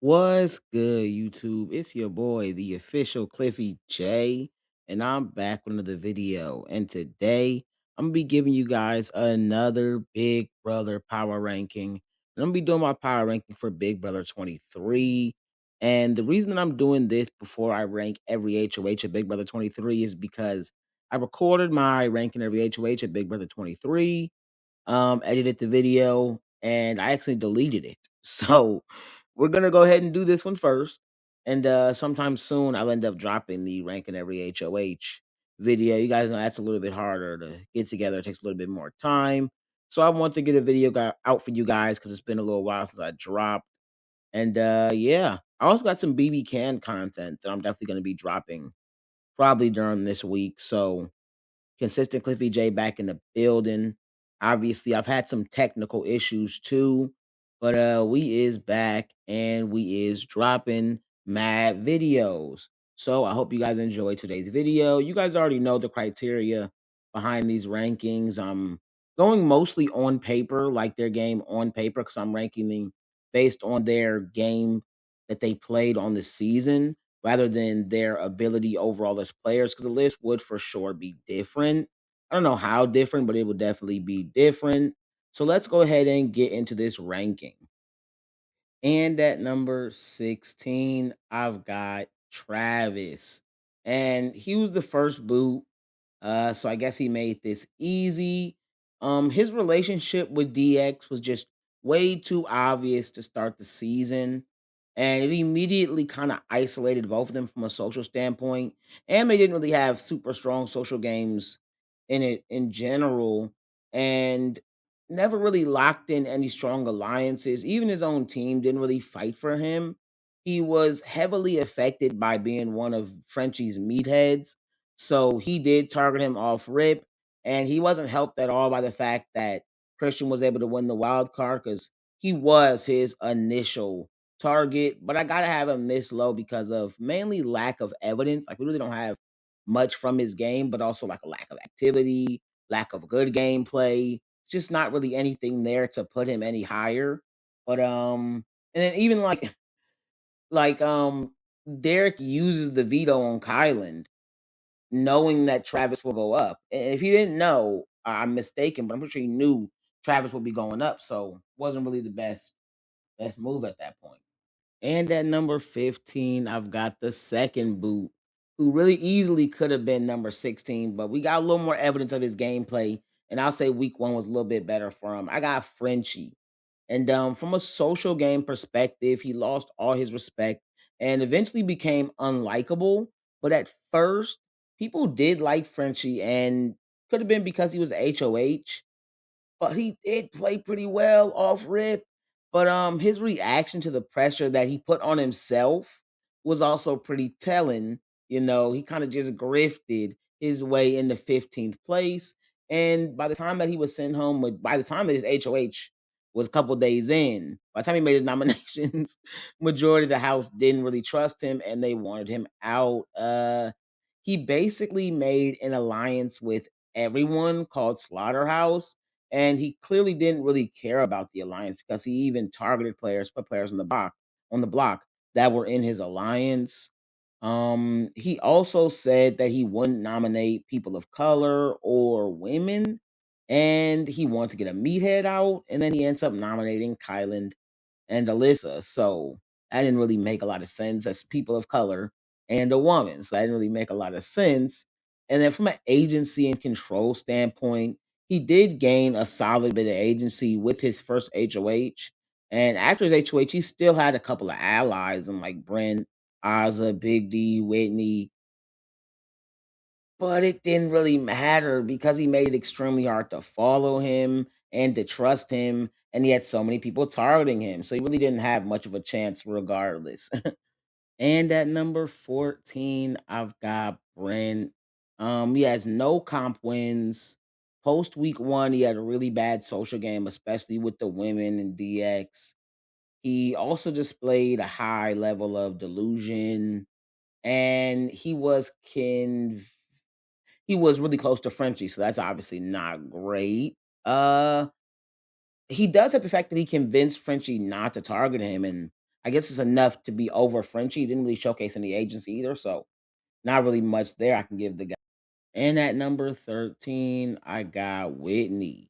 What's good, YouTube? It's your boy, the official Cliffy J, and I'm back with another video. And today, I'm gonna be giving you guys another Big Brother power ranking. And I'm gonna be doing my power ranking for Big Brother 23. And the reason that I'm doing this before I rank every HOH at Big Brother 23 is because I recorded my ranking every HOH at Big Brother 23, edited the video, and I actually deleted it. So we're gonna go ahead and do this one first. And sometime soon I'll end up dropping the ranking every HOH video. You guys know that's a little bit harder to get together. It takes a little bit more time. So I want to get a video out for you guys because it's been a little while since I dropped. And yeah, I also got some BB Can content that I'm definitely gonna be dropping probably during this week. So consistent Cliffy J back in the building. Obviously, I've had some technical issues too, but we is back and we is dropping mad videos. So I hope you guys enjoy today's video. You guys already know the criteria behind these rankings. I'm going mostly on paper, like their game on paper, because I'm ranking them based on their game that they played on the season rather than their ability overall as players, because the list would for sure be different. I don't know how different, but it would definitely be different. So let's go ahead and get into this ranking. And at number 16, I've got Travis. And he was the first boot. So I guess he made this easy. His relationship with DX was just way too obvious to start the season. And it immediately kind of isolated both of them from a social standpoint. And they didn't really have super strong social games in it in general. And never really locked in any strong alliances. Even his own team didn't really fight for him. He was heavily affected by being one of Frenchie's meatheads, so he did target him off rip, and he wasn't helped at all by the fact that Christian was able to win the wild card because he was his initial target. But I gotta have him this low because of mainly lack of evidence. Like we really don't have much from his game, but also like a lack of activity, lack of good gameplay. It's just not really anything there to put him any higher. But and then even like Derek uses the veto on Kyland knowing that Travis will go up. And if he didn't know, I'm mistaken, but I'm pretty sure he knew Travis would be going up. So wasn't really the best move at that point. And at number 15, I've got the second boot, who really easily could have been number 16, but we got a little more evidence of his gameplay. And I'll say week one was a little bit better for him. I got Frenchie. And from a social game perspective, he lost all his respect and eventually became unlikable. But at first, people did like Frenchie, and could have been because he was HOH, but he did play pretty well off rip. But his reaction to the pressure that he put on himself was also pretty telling. You know, he kind of just grifted his way into 15th place. And by the time that he was sent home, by the time that his HOH was a couple days in, by the time he made his nominations, majority of the house didn't really trust him and they wanted him out. He basically made an alliance with everyone called Slaughterhouse, and he clearly didn't really care about the alliance because he even targeted players, put players on the block that were in his alliance. He also said that he wouldn't nominate people of color or women, and he wanted to get a meathead out, and then he ends up nominating Kyland and Alyssa. So that didn't really make a lot of sense as people of color and a woman. So that didn't really make a lot of sense. And then from an agency and control standpoint, he did gain a solid bit of agency with his first HOH. And after his HOH, he still had a couple of allies and like Brent, Azah, Big D, Whitney, but it didn't really matter because he made it extremely hard to follow him and to trust him, and he had so many people targeting him, so he really didn't have much of a chance regardless. And at number 14, I've got Brent. He has no comp wins. Post week one, he had a really bad social game, especially with the women and DX. He also displayed a high level of delusion, and he was really close to Frenchie, so that's obviously not great. Uh he does have the fact that he convinced Frenchie not to target him, and I guess it's enough to be over Frenchie. Didn't really showcase any agency either, so not really much there I can give the guy. And at number 13, I got Whitney.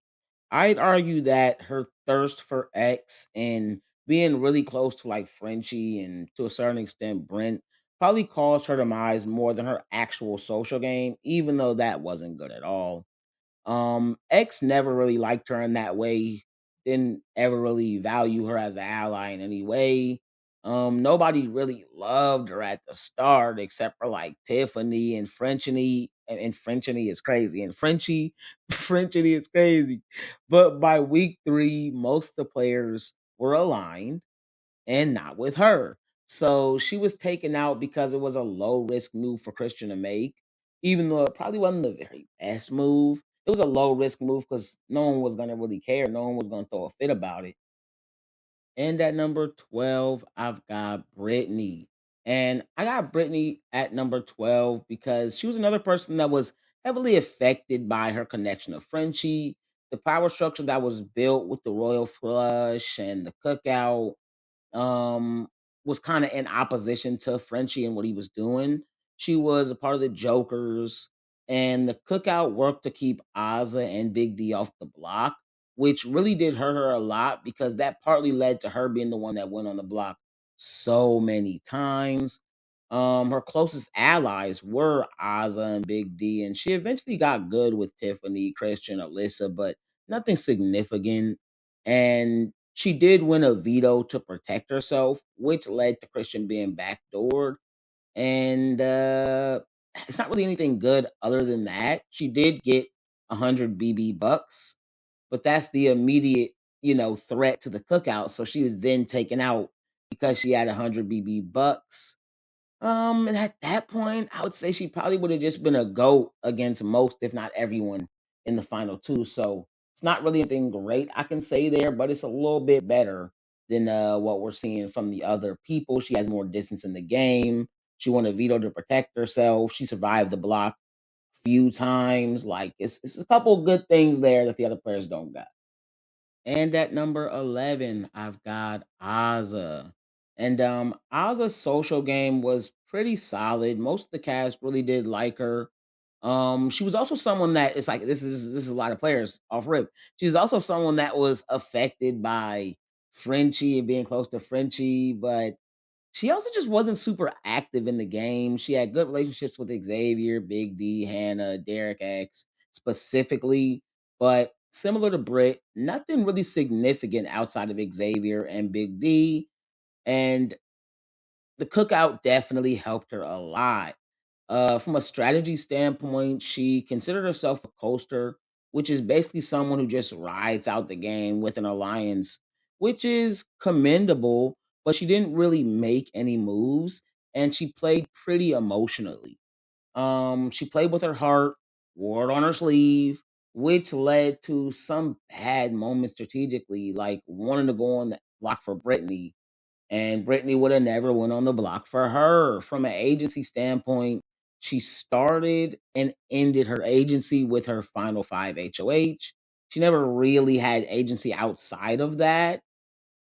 I'd argue that her thirst for X and being really close to like Frenchie and to a certain extent Brent probably caused her demise more than her actual social game, even though that wasn't good at all. X never really liked her in that way. Didn't ever really value her as an ally in any way. Nobody really loved her at the start except for like Tiffany and Frenchie. And Frenchie is crazy. And Frenchie, Frenchie is crazy. But by week 3, most of the players were aligned and not with her. So she was taken out because it was a low risk move for Christian to make, even though it probably wasn't the very best move. It was a low risk move because no one was going to really care. No one was going to throw a fit about it. And at number 12, I've got Brittany. And I got Brittany at number 12 because she was another person that was heavily affected by her connection to Frenchie, the power structure that was built with the royal flush and the cookout um, was kind of in opposition to Frenchie and what he was doing. She was a part of the Jokers, and the cookout worked to keep Azah and Big D off the block, which really did hurt her a lot because that partly led to her being the one that went on the block so many times. Her closest allies were Azah and Big D, and she eventually got good with Tiffany, Christian, Alyssa, but nothing significant. And she did win a veto to protect herself, which led to Christian being backdoored. And it's not really anything good other than that. She did get 100 BB bucks, but that's the immediate, threat to the cookout. So she was then taken out because she had 100 BB bucks. And at that point, I would say she probably would have just been a GOAT against most, if not everyone, in the final two. So it's not really anything great I can say there, but it's a little bit better than what we're seeing from the other people. She has more distance in the game. She won a veto to protect herself. She survived the block a few times. Like it's a couple good things there that the other players don't got. And at number 11, I've got Azah. And Azah's social game was pretty solid. Most of the cast really did like her. She was also someone that it's like this is a lot of players off rip. She was also someone that was affected by Frenchie and being close to Frenchie, but she also just wasn't super active in the game. She had good relationships with Xavier, Big D, Hannah, Derek X specifically, but similar to Britt, nothing really significant outside of Xavier and Big D. And the cookout definitely helped her a lot. From a strategy standpoint, she considered herself a coaster, which is basically someone who just rides out the game with an alliance, which is commendable, but she didn't really make any moves and she played pretty emotionally. She played with her heart, wore it on her sleeve, which led to some bad moments strategically, like wanting to go on the block for Brittany and Brittany would have never went on the block for her. From an agency standpoint, she started and ended her agency with her final 5 HOH. She never really had agency outside of that.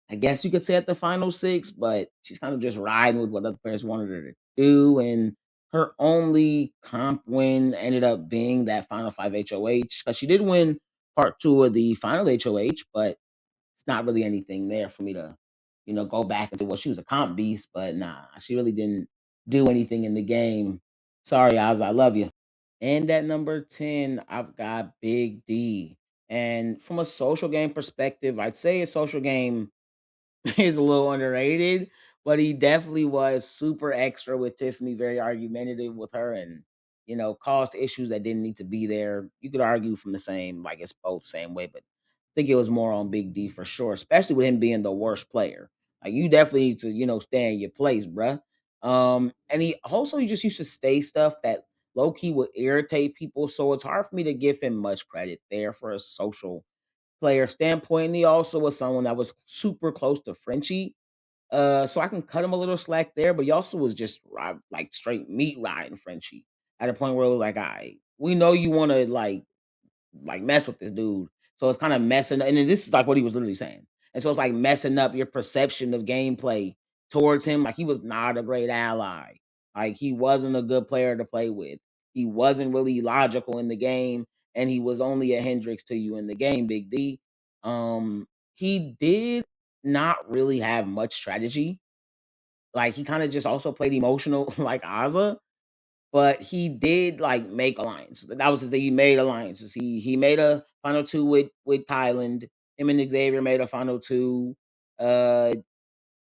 I guess you could say at the final 6, but she's kind of just riding with what other players wanted her to do. And her only comp win ended up being that final 5 HOH because she did win part 2 of the final HOH, but it's not really anything there for me to, go back and say, well, she was a comp beast, but nah, she really didn't do anything in the game. Sorry, Oz, I love you. And at number 10, I've got Big D. And from a social game perspective, I'd say a social game is a little underrated, but he definitely was super extra with Tiffany, very argumentative with her, and caused issues that didn't need to be there. You could argue from the same, like it's both same way, but I think it was more on Big D for sure, especially with him being the worst player. Like you definitely need to, stay in your place, bruh. And he also he just used to stay stuff that low key would irritate people, so it's hard for me to give him much credit there for a social player standpoint. And he also was someone that was super close to Frenchie. So I can cut him a little slack there, but he also was just like straight meat riding Frenchie at a point where it was like, all right, we know you want to like mess with this dude. So it's kind of messing and then this is like what he was literally saying. And so it's like messing up your perception of gameplay towards him. Like, he was not a great ally. Like, he wasn't a good player to play with. He wasn't really logical in the game, and he was only a hindrance to you in the game, Big D. He did not really have much strategy. Like, he kind of just also played emotional like Azah, but he did like make alliances. That was his thing. He made alliances. He made a final two with Kyland. Him and Xavier made a final two. Uh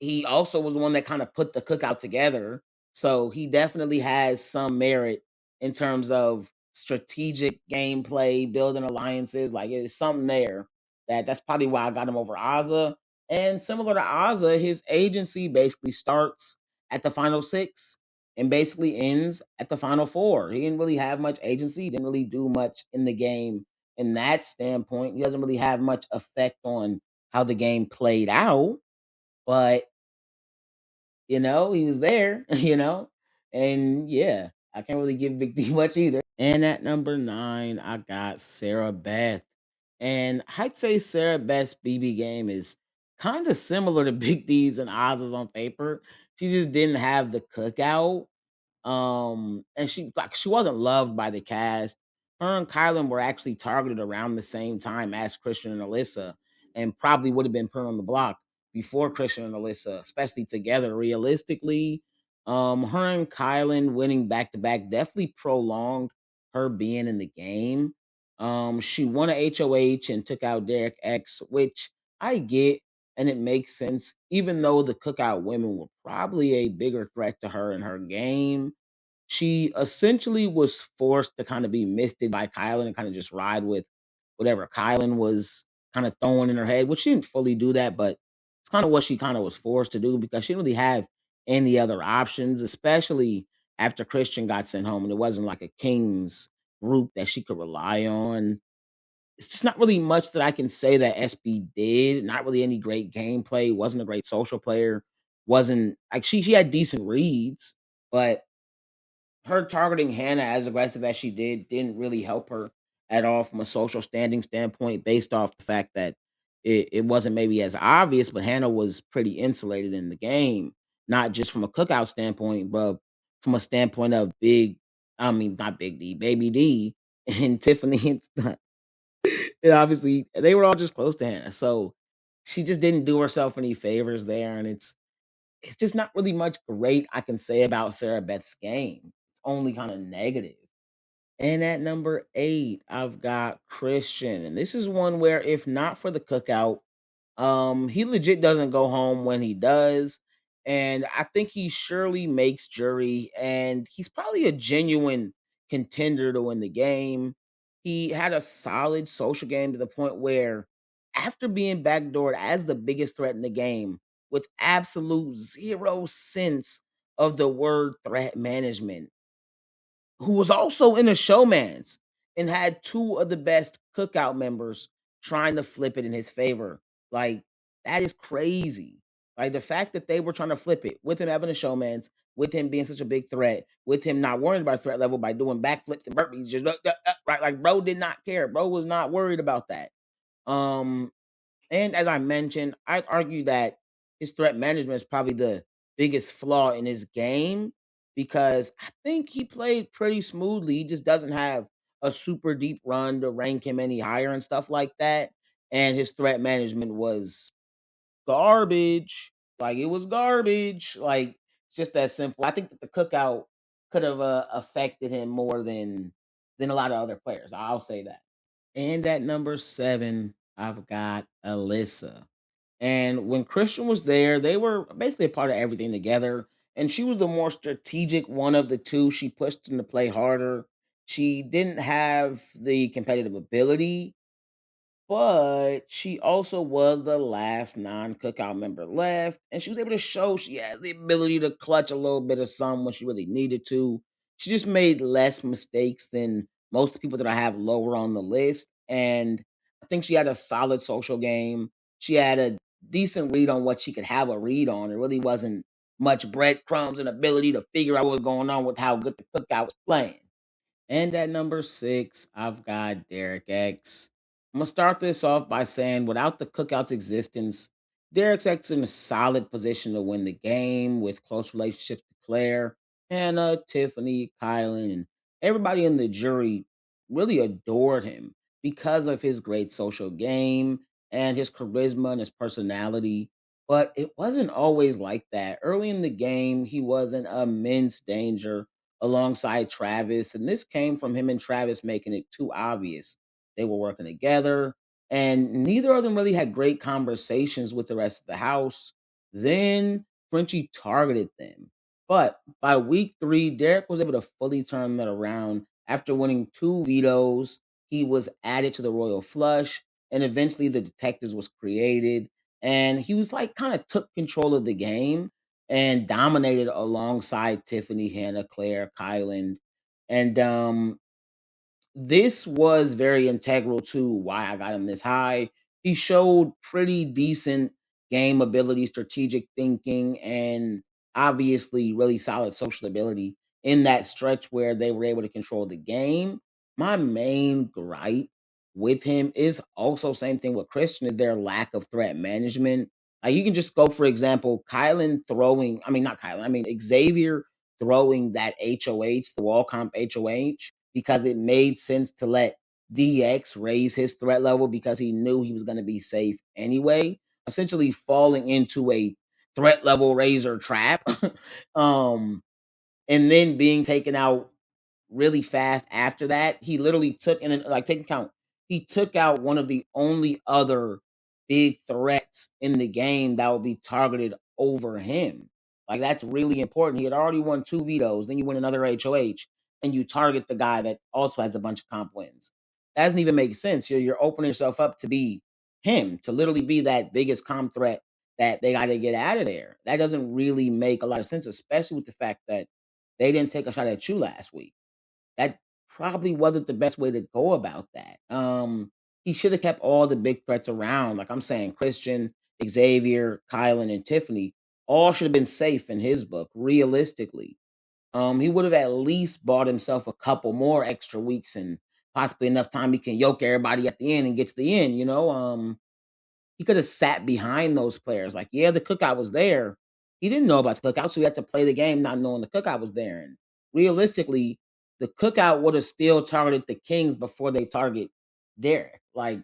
he also was the one that kind of put the cookout together. So he definitely has some merit in terms of strategic gameplay, building alliances. Like, it's something there that's probably why I got him over Azah. And similar to Azah, his agency basically starts at the final six and basically ends at the final four. He didn't really have much agency, didn't really do much in the game in that standpoint. He doesn't really have much effect on how the game played out, but he was there, and yeah, I can't really give Big D much either. And at number 9, I got Sarah Beth. And I'd say Sarah Beth's BB game is kind of similar to Big D's and Oz's on paper. She just didn't have the cookout, and she wasn't loved by the cast. Her and Kylan were actually targeted around the same time as Christian and Alyssa, and probably would have been put on the block before Christian and Alyssa, especially together. Realistically, her and Kylan winning back to back definitely prolonged her being in the game. She won a HOH and took out Derek X, which I get, and it makes sense, even though the cookout women were probably a bigger threat to her in her game. She essentially was forced to kind of be misted by Kylan and kind of just ride with whatever Kylan was kind of throwing in her head, which she didn't fully do that, but it's kind of what she kind of was forced to do because she didn't really have any other options, especially after Christian got sent home and it wasn't like a Kings group that she could rely on. It's just not really much that I can say that SB did. Not really any great gameplay. Wasn't a great social player. Wasn't like she had decent reads, but her targeting Hannah as aggressive as she didn't really help her at all from a social standing standpoint, based off the fact that it wasn't maybe as obvious, but Hannah was pretty insulated in the game, not just from a cookout standpoint, but from a standpoint of I mean, not Big D, Baby D, and Tiffany. And stuff. And obviously, they were all just close to Hannah. So she just didn't do herself any favors there. And it's just not really much great I can say about Sarah Beth's game. It's only kind of negative. And at number 8, I've got Christian. And this is one where if not for the cookout, he legit doesn't go home when he does. And I think he surely makes jury, and he's probably a genuine contender to win the game. He had a solid social game to the point where, after being backdoored as the biggest threat in the game, with absolute zero sense of the word threat management, who was also in a showman's and had two of the best cookout members trying to flip it in his favor. Like, that is crazy. Like, the fact that they were trying to flip it with him having a showman's, with him being such a big threat, with him not worrying about threat level by doing backflips and burpees, just right. Like, bro did not care. Bro was not worried about that. Um, and as I mentioned, I'd argue that his threat management is probably the biggest flaw in his game because I think he played pretty smoothly. He just doesn't have a super deep run to rank him any higher and stuff like that. And his threat management was garbage. Like, it was garbage. Like, it's just that simple. I think that the cookout could have affected him more than a lot of other players. I'll say that. And at number 7, I've got Alyssa. And when Christian was there, they were basically a part of everything together. And she was the more strategic one of the two. She pushed him to play harder. She didn't have the competitive ability, but she also was the last non-cookout member left, and she was able to show she has the ability to clutch a little bit of some when she really needed to. She just made less mistakes than most people that I have lower on the list, and I think she had a solid social game. She had a decent read on what she could have a read on. It really wasn't much breadcrumbs and ability to figure out what was going on with how good the cookout was playing. And at number 6, I've got Derek X. I'm gonna start this off by saying, without the cookout's existence, Derek's actually in a solid position to win the game with close relationships to Claire, Hannah, Tiffany, Kylan, and everybody in the jury really adored him because of his great social game and his charisma and his personality. But it wasn't always like that. Early in the game, he was in immense danger alongside Travis, and this came from him and Travis making it too obvious they were working together, and neither of them really had great conversations with the rest of the house. Then Frenchie targeted them. But by week 3, Derek was able to fully turn that around. After winning 2 vetoes, he was added to the Royal Flush, and eventually the Detectives was created. And he was like kind of took control of the game and dominated alongside Tiffany, Hannah, Claire, Kyland. And this was very integral to why I got him this high. He showed pretty decent game ability, strategic thinking, and obviously really solid social ability in that stretch where they were able to control the game. My main gripe with him is also same thing with Christian, is their lack of threat management. Like you can just go, for example, Kylan throwing, I mean not Kylan, I mean Xavier throwing that HOH, the wall comp HOH, because it made sense to let DX raise his threat level because he knew he was going to be safe anyway, essentially falling into a threat level razor trap. um and then being taken out really fast after that. He literally took, and then like take account, he took out one of the only other big threats in the game that would be targeted over him. Like that's really important. He had already won 2 vetoes, then you win another HOH, and you target the guy that also has a bunch of comp wins. That doesn't even make sense. You're opening yourself up to be him, to literally be that biggest comp threat that they got to get out of there. That doesn't really make a lot of sense, especially with the fact that they didn't take a shot at you last week. That probably wasn't the best way to go about that. He should have kept all the big threats around. Like I'm saying, Christian, Xavier, Kylan, and Tiffany all should have been safe in his book, realistically. He would have at least bought himself a couple more extra weeks and possibly enough time he can yoke everybody at the end and get to the end. He could have sat behind those players. Like, yeah, the cookout was there. He didn't know about the cookout, so he had to play the game not knowing the cookout was there. And realistically, the cookout would have still targeted the Kings before they target Derek. Like,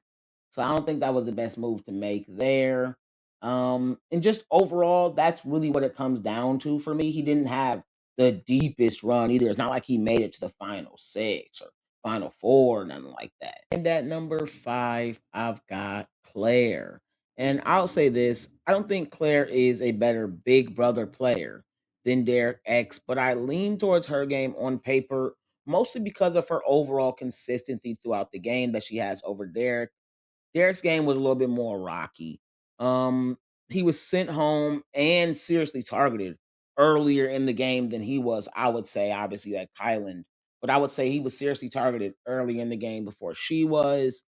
so I don't think that was the best move to make there. And just overall, that's really what it comes down to for me. He didn't have the deepest run either. It's not like he made it to the final 6 or final 4, nothing like that. And at number 5, I've got Claire. And I'll say this, I don't think Claire is a better big brother player than Derek X, but I lean towards her game on paper mostly because of her overall consistency throughout the game that she has over Derek. Derek's game was a little bit more rocky. Um, he was sent home and seriously targeted earlier in the game than he was, I would say, obviously, at Kyland. But I would say he was seriously targeted early in the game before she was.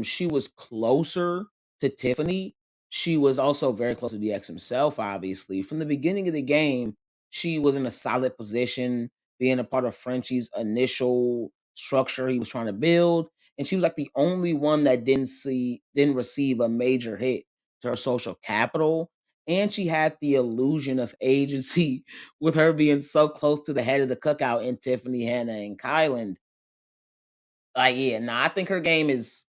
She was closer to Tiffany. She was also very close to DX himself, obviously. From the beginning of the game, she was in a solid position, being a part of Frenchie's initial structure he was trying to build. And she was like the only one that didn't receive a major hit to her social capital. And she had the illusion of agency with her being so close to the head of the cookout in Tiffany, Hannah, and Kyland. Like, yeah, I think her game is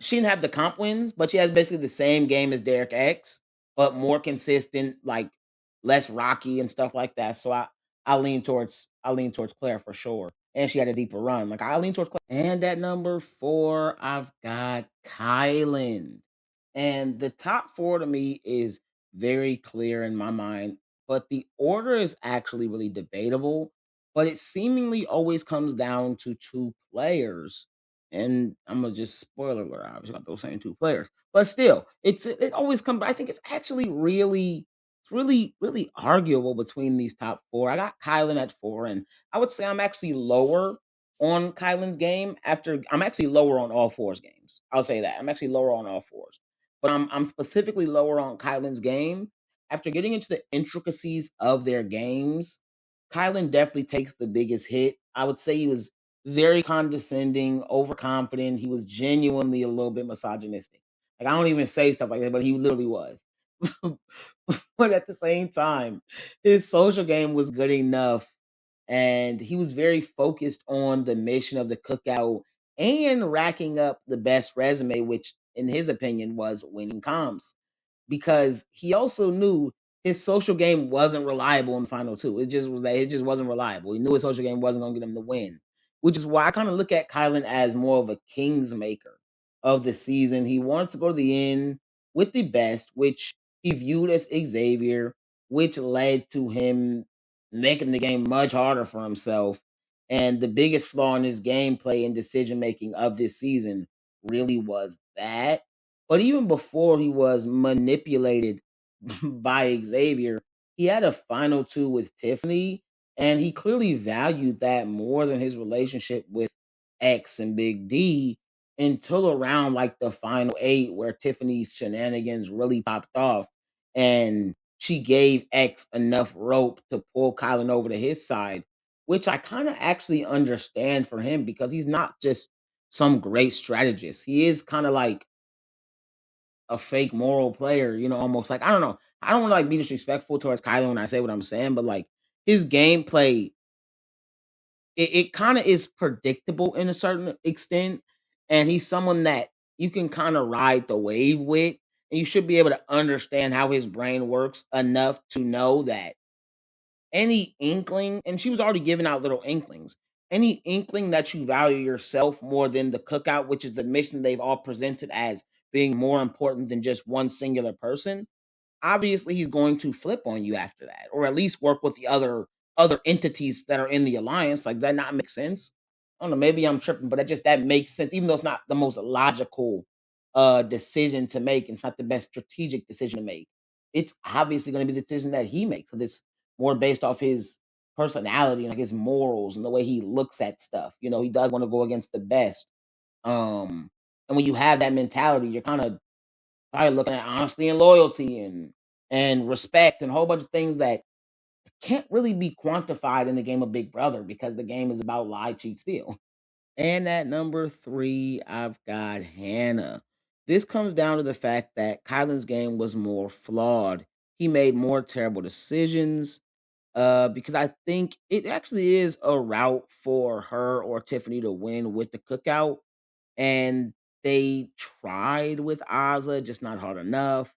she didn't have the comp wins, but she has basically the same game as Derek X, but more consistent, like less rocky and stuff like that. So I lean towards Claire for sure. And she had a deeper run. Like I lean towards Claire. And at number 4, I've got Kylan. And the top 4 to me is very clear in my mind, but the order is actually really debatable. But it seemingly always comes down to 2 players, and I'm gonna just spoiler alert. Obviously, not those same 2 players, but still, it always comes. I think it's actually really arguable between these top 4. I got Kylan at 4, and I would say I'm actually lower on Kylan's game. After I'm actually lower on all 4's games. I'll say that I'm actually lower on all 4's, but I'm specifically lower on Kylan's game after getting into the intricacies of their games. Kylan definitely takes the biggest hit. I would say he was very condescending, overconfident. He was genuinely a little bit misogynistic. Like, I don't even say stuff like that, but he literally was. But at the same time, his social game was good enough, and he was very focused on the mission of the cookout and racking up the best resume, which in his opinion was winning comps, because he also knew his social game wasn't reliable in the final two. It just wasn't reliable. He knew his social game wasn't gonna get him the win. Which is why I kind of look at Kylan as more of a kings maker of the season. He wants to go to the end with the best, which he viewed as Xavier, which led to him making the game much harder for himself. And the biggest flaw in his gameplay and decision making of this season really was that. But even before he was manipulated by Xavier, he had a final two with Tiffany, and he clearly valued that more than his relationship with X and Big D until around like the final eight, where Tiffany's shenanigans really popped off, and she gave X enough rope to pull Kylan over to his side, which I kind of actually understand for him because he's not just some great strategist. He is kind of like a fake moral player, almost like, I don't know. I don't want to like be disrespectful towards Kylan when I say what I'm saying, but like his gameplay, it kind of is predictable in a certain extent, and he's someone that you can kind of ride the wave with, and you should be able to understand how his brain works enough to know that any inkling, and she was already giving out little inklings, any inkling that you value yourself more than the cookout, which is the mission they've all presented as being more important than just one singular person, obviously he's going to flip on you after that, or at least work with the other entities that are in the alliance. Like, does that not make sense? I don't know, maybe I'm tripping, but that makes sense, even though it's not the most logical decision to make. It's not the best strategic decision to make. It's obviously going to be the decision that he makes, because it's more based off his personality and like his morals and the way he looks at stuff. He does want to go against the best. And when you have that mentality, you're kind of probably looking at honesty and loyalty and respect and a whole bunch of things that can't really be quantified in the game of Big Brother, because the game is about lie, cheat, steal. And at number three, I've got Hannah. This comes down to the fact that Kylan's game was more flawed. He made more terrible decisions. Because I think it actually is a route for her or Tiffany to win with the cookout. And they tried with Azah, just not hard enough.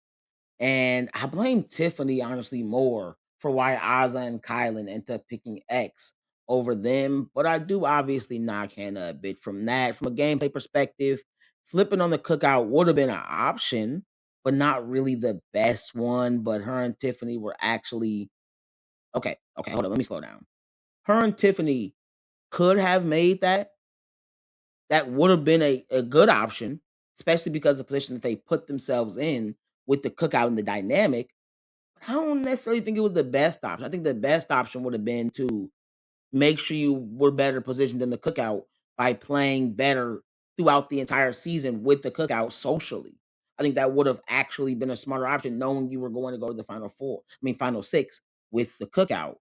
And I blame Tiffany honestly more for why Azah and Kylan end up picking X over them. But I do obviously knock Hannah a bit from that. From a gameplay perspective, flipping on the cookout would have been an option, but not really the best one. But her and Tiffany were actually okay. Okay, hold on. Let me slow down. Her and Tiffany could have made that. That would have been a good option, especially because of the position that they put themselves in with the cookout and the dynamic. I don't necessarily think it was the best option. I think the best option would have been to make sure you were better positioned in the cookout by playing better throughout the entire season with the cookout socially. I think that would have actually been a smarter option, knowing you were going to go to the final four, final six with the cookout.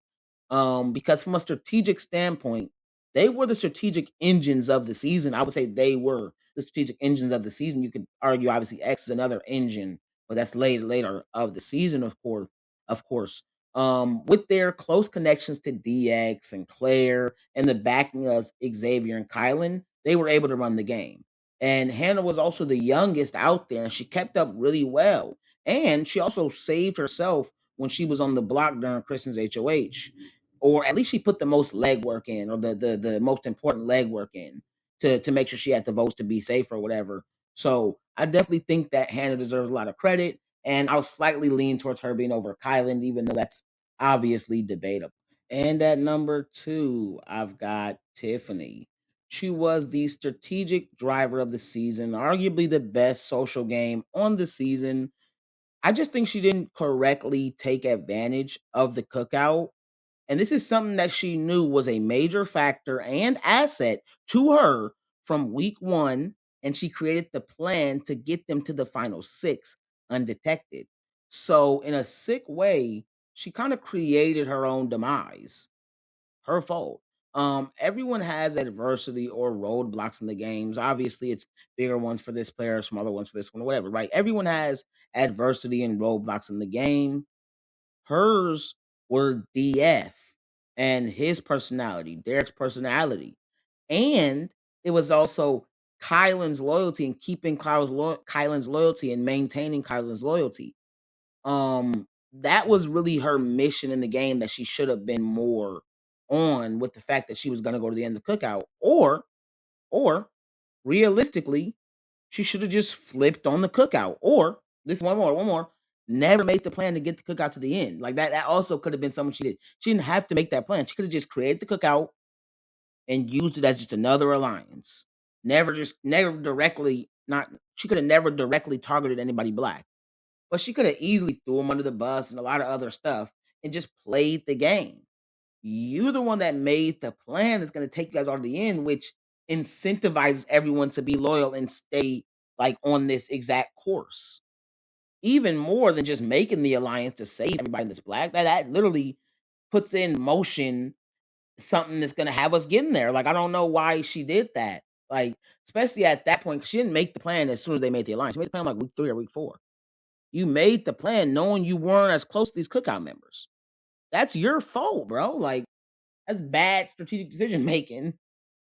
Because from a strategic standpoint, they were the strategic engines of the season. I would say they were the strategic engines of the season. You could argue, obviously, X is another engine, but that's later of the season, of course. With their close connections to DX and Claire and the backing of Xavier and Kylan, they were able to run the game. And Hannah was also the youngest out there, and she kept up really well. And she also saved herself when she was on the block during Kristen's HOH, or at least she put the most legwork in, or the most important legwork in to make sure she had the votes to be safe or whatever. So I definitely think that Hannah deserves a lot of credit, and I'll slightly lean towards her being over Kylan, even though that's obviously debatable. And at number two, I've got Tiffany. She was the strategic driver of the season, arguably the best social game on the season. I just think she didn't correctly take advantage of the cookout. And this is something that she knew was a major factor and asset to her from week one. And she created the plan to get them to the final six undetected. So, in a sick way, she kind of created her own demise. Her fault. Everyone has adversity or roadblocks in the games. Obviously, it's bigger ones for this player, smaller ones for this one, whatever, right? Everyone has adversity and roadblocks in the game. Hers were DF and his personality, Derek's personality. And it was also Kyland's loyalty and keeping Kyland's loyalty and maintaining Kyland's loyalty. That was really her mission in the game that she should have been more on, with the fact that she was gonna go to the end of the cookout. Or realistically, she should have just flipped on the cookout. Or this one more. Never made the plan to get the cookout to the end. Like that also could have been something she did. She didn't have to make that plan. She could have just created the cookout and used it as just another alliance. Never directly not she could have never directly targeted anybody black. But she could have easily threw him under the bus and a lot of other stuff and just played the game. You're the one that made the plan that's gonna take you guys all to the end, which incentivizes everyone to be loyal and stay like on this exact course. Even more than just making the alliance to save everybody that's black. That literally puts in motion something that's gonna have us getting there. Like, I don't know why she did that. Like, especially at that point, 'cause she didn't make the plan as soon as they made the alliance. She made the plan like week 3 or week 4. You made the plan knowing you weren't as close to these cookout members. That's your fault, bro. Like, that's bad strategic decision making.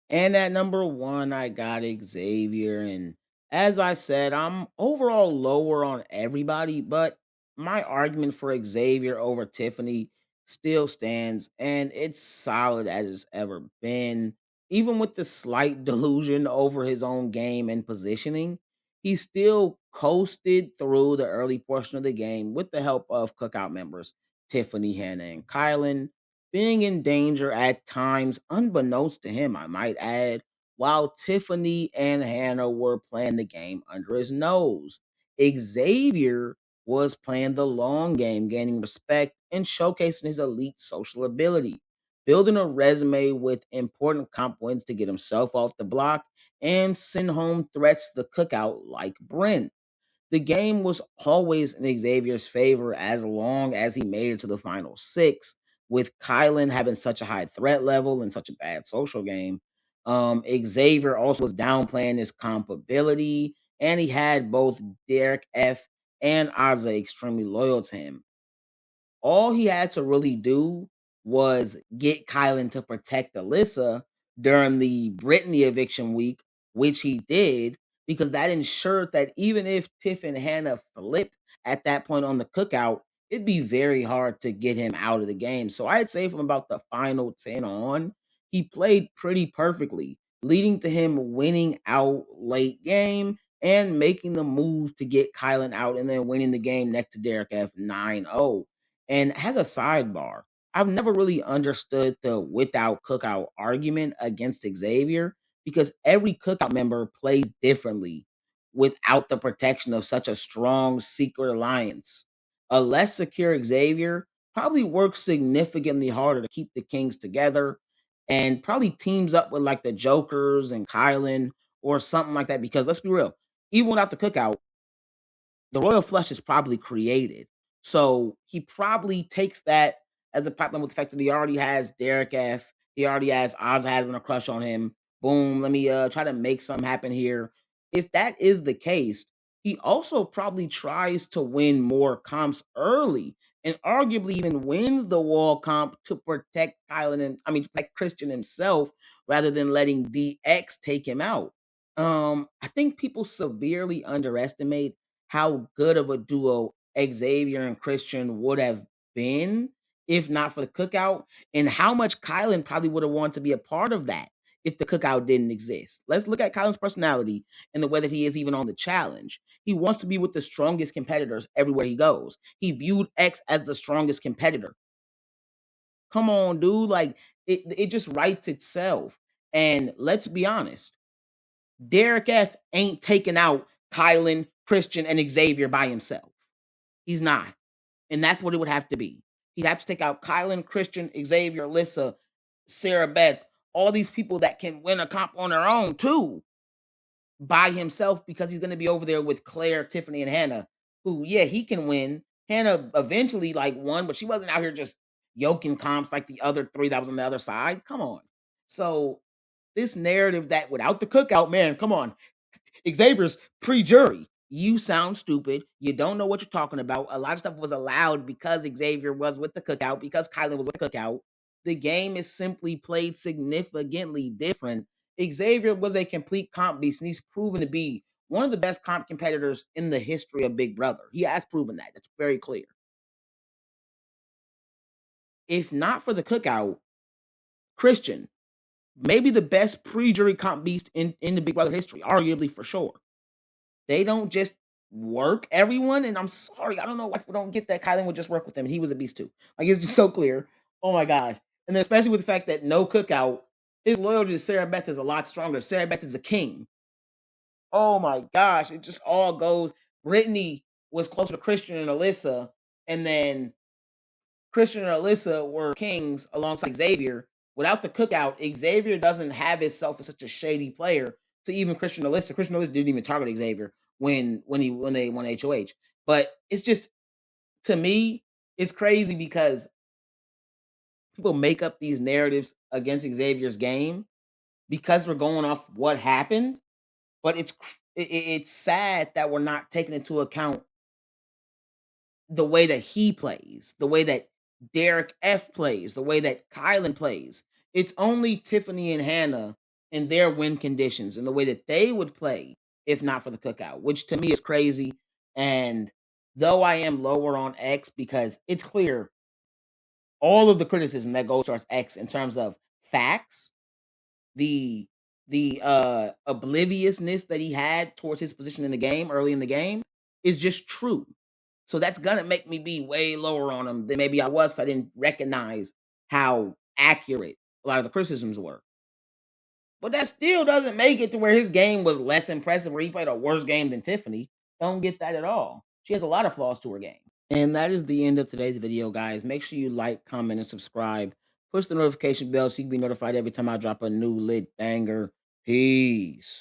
And at number 1, I got Xavier. And as I said, I'm overall lower on everybody, but my argument for Xavier over Tiffany still stands, and it's solid as it's ever been. Even with the slight delusion over his own game and positioning, he still coasted through the early portion of the game with the help of cookout members Tiffany, Hannah, and Kylan, being in danger at times, unbeknownst to him, I might add, while Tiffany and Hannah were playing the game under his nose. Xavier was playing the long game, gaining respect and showcasing his elite social ability, building a resume with important comp wins to get himself off the block and send home threats to the cookout like Brent. The game was always in Xavier's favor as long as he made it to the final 6, with Kylan having such a high threat level and such a bad social game. Xavier also was downplaying his comp ability, and he had both Derek F and Azah extremely loyal to him. All he had to really do was get Kylan to protect Alyssa during the Britney eviction week, which he did, because that ensured that even if Tiff and Hannah flipped at that point on the cookout, it'd be very hard to get him out of the game. So I'd say from about the final 10 on, he played pretty perfectly, leading to him winning out late game and making the move to get Kylan out and then winning the game next to Derek F 9-0. And as a sidebar, I've never really understood the without cookout argument against Xavier, because every cookout member plays differently without the protection of such a strong secret alliance. A less secure Xavier probably works significantly harder to keep the Kings together and probably teams up with like the Jokers and Kylan or something like that. Because let's be real, even without the cookout, the royal flush is probably created. So he probably takes that as a problem with the fact that he already has Derek F. He already has Oz having a crush on him. Boom, let me try to make something happen here. If that is the case, he also probably tries to win more comps early and arguably even wins the wall comp to protect Kylan and protect Christian himself rather than letting DX take him out. I think people severely underestimate how good of a duo Xavier and Christian would have been if not for the cookout, and how much Kylan probably would have wanted to be a part of that if the cookout didn't exist. Let's look at Kylan's personality and the way that he is even on the challenge. He wants to be with the strongest competitors everywhere he goes. He viewed X as the strongest competitor. Come on, dude. Like it just writes itself. And let's be honest, Derek F ain't taking out Kylan, Christian, and Xavier by himself. He's not. And that's what it would have to be. He'd have to take out Kylan, Christian, Xavier, Alyssa, Sarah Beth, all these people that can win a comp on their own too by himself, because he's going to be over there with Claire, Tiffany, and Hannah, who, yeah, he can win. Hannah eventually like won, but she wasn't out here just yoking comps like the other 3 that was on the other side. Come on. So this narrative that without the cookout, man, come on, Xavier's pre-jury. You sound stupid. You don't know what you're talking about. A lot of stuff was allowed because Xavier was with the cookout, because Kyland was with the cookout. The game is simply played significantly different. Xavier was a complete comp beast, and he's proven to be one of the best comp competitors in the history of Big Brother. He has proven that. It's very clear. If not for the cookout, Christian, maybe the best pre-jury comp beast in the Big Brother history, arguably for sure. They don't just work everyone, and I'm sorry, I don't know why people don't get that Kylan would just work with him. He was a beast too. Like it's just so clear. Oh my gosh. And then especially with the fact that no cookout, his loyalty to Sarah Beth is a lot stronger. Sarah Beth is a king. Oh my gosh. It just all goes. Brittany was closer to Christian and Alyssa, and then Christian and Alyssa were kings alongside Xavier. Without the cookout, Xavier doesn't have himself as such a shady player to even Christian and Alyssa. Christian and Alyssa didn't even target Xavier when they won HOH. But it's just, to me, it's crazy because people make up these narratives against Xavier's game because we're going off what happened. But it's sad that we're not taking into account the way that he plays, the way that Derek F plays, the way that Kylan plays. It's only Tiffany and Hannah in their win conditions and the way that they would play if not for the cookout, which to me is crazy. And though I am lower on X because it's clear all of the criticism that goes towards X in terms of facts, the obliviousness that he had towards his position in the game early in the game is just true. So that's gonna make me be way lower on him than maybe I was. So I didn't recognize how accurate a lot of the criticisms were. But that still doesn't make it to where his game was less impressive, where he played a worse game than Tiffany. Don't get that at all. She has a lot of flaws to her game. And that is the end of today's video, guys. Make sure you like, comment, and subscribe. Push the notification bell so you can be notified every time I drop a new lit banger. Peace.